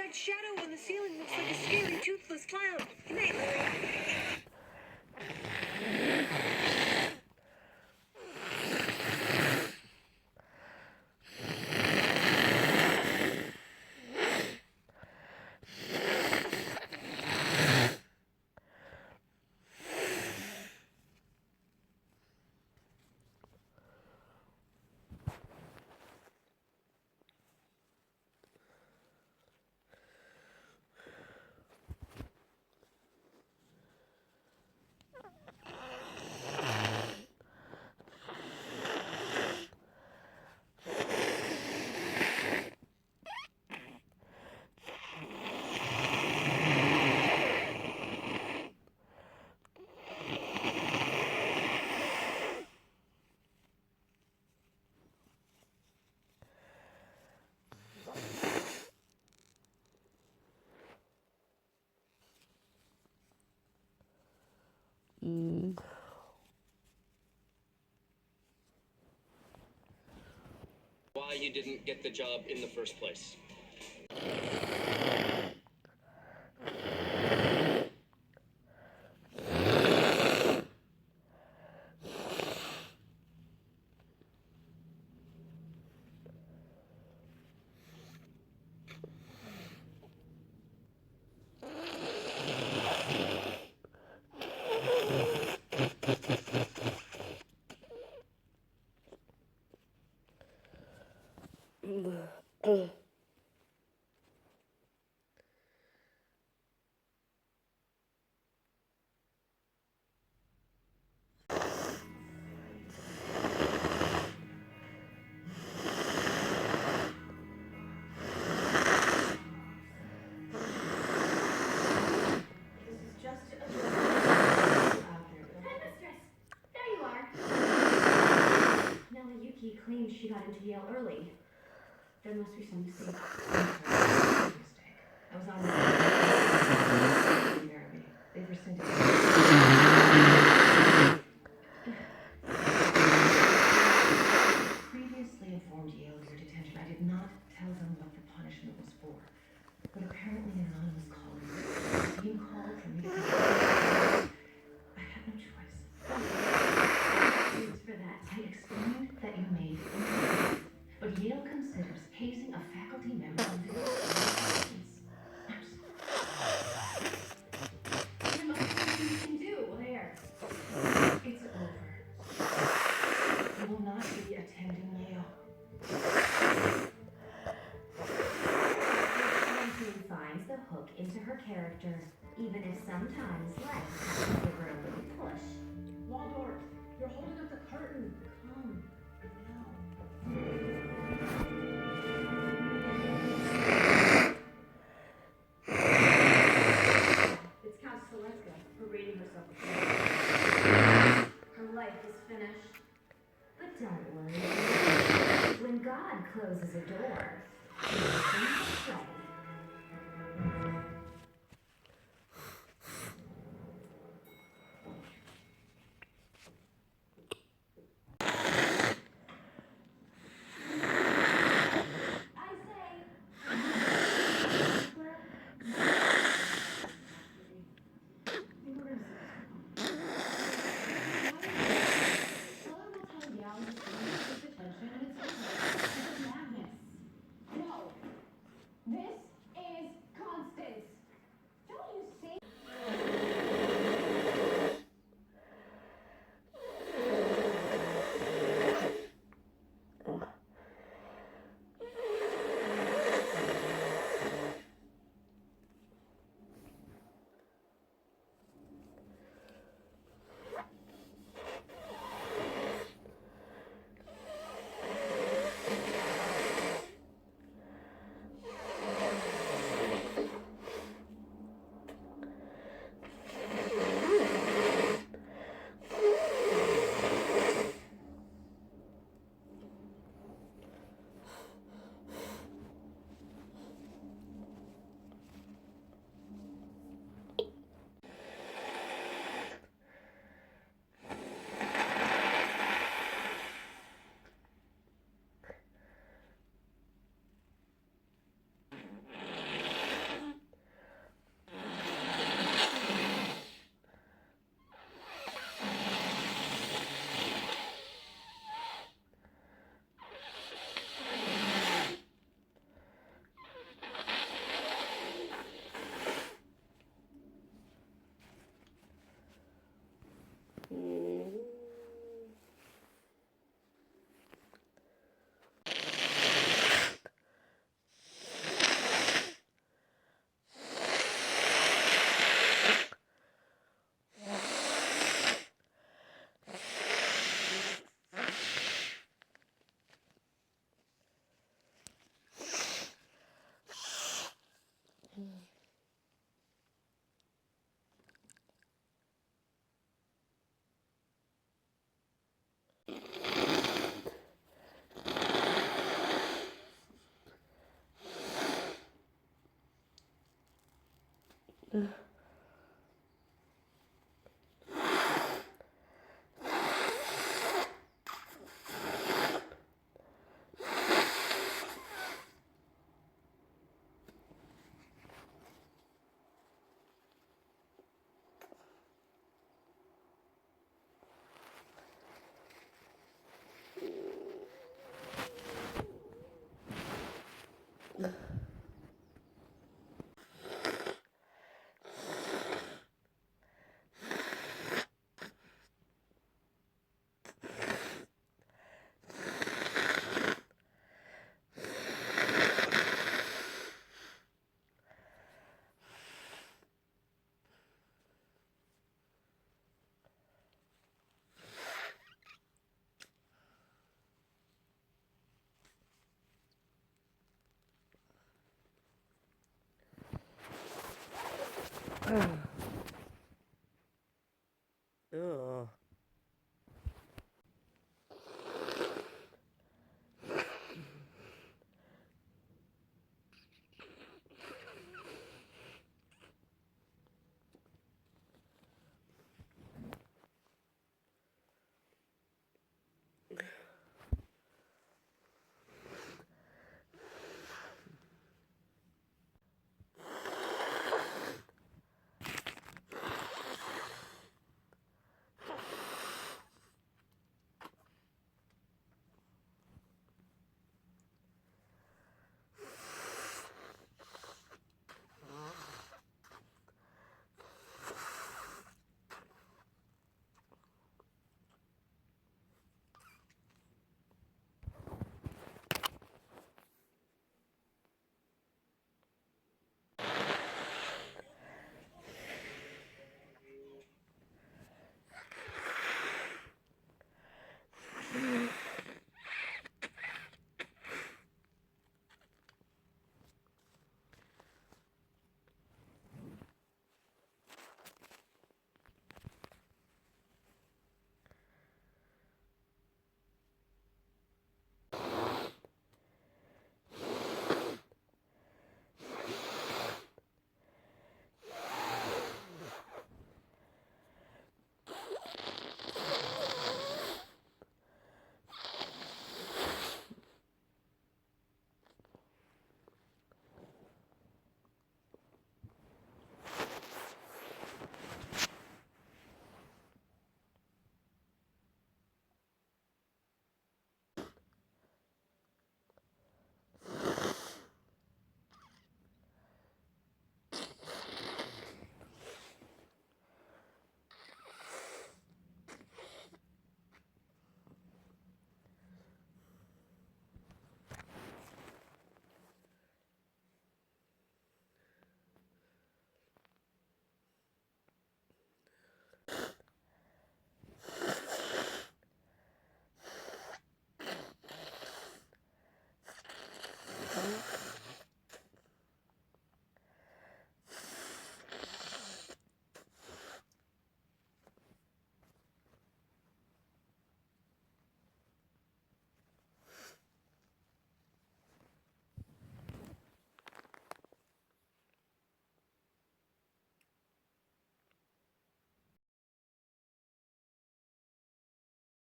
That shadow on the ceiling looks like a scary, toothless clown. Good night, Lily. Why you didn't get the job in the first place. Claims she got into Yale early. There must be some mistake. I was on the therapy. They rescinded it. Previously informed Yale of your detention. I did not tell them what the punishment was for. But apparently an anonymous caller was being called for me to come. I had no choice. Thanks for that. I explained that you made a mistake. But Yale considers hazing a faculty member of the violations. I'm sorry. There must be something you can do. Where? It's over. You will not be attending Yale. Francine finds the hook into her character, even if sometimes life has to give her a little push. Waldorf, you're holding up the curtain. Come. Now. It's Count Soleska parading herself before. Her life is finished. But don't worry. When God closes a door, he opens a shelf. This Ugh.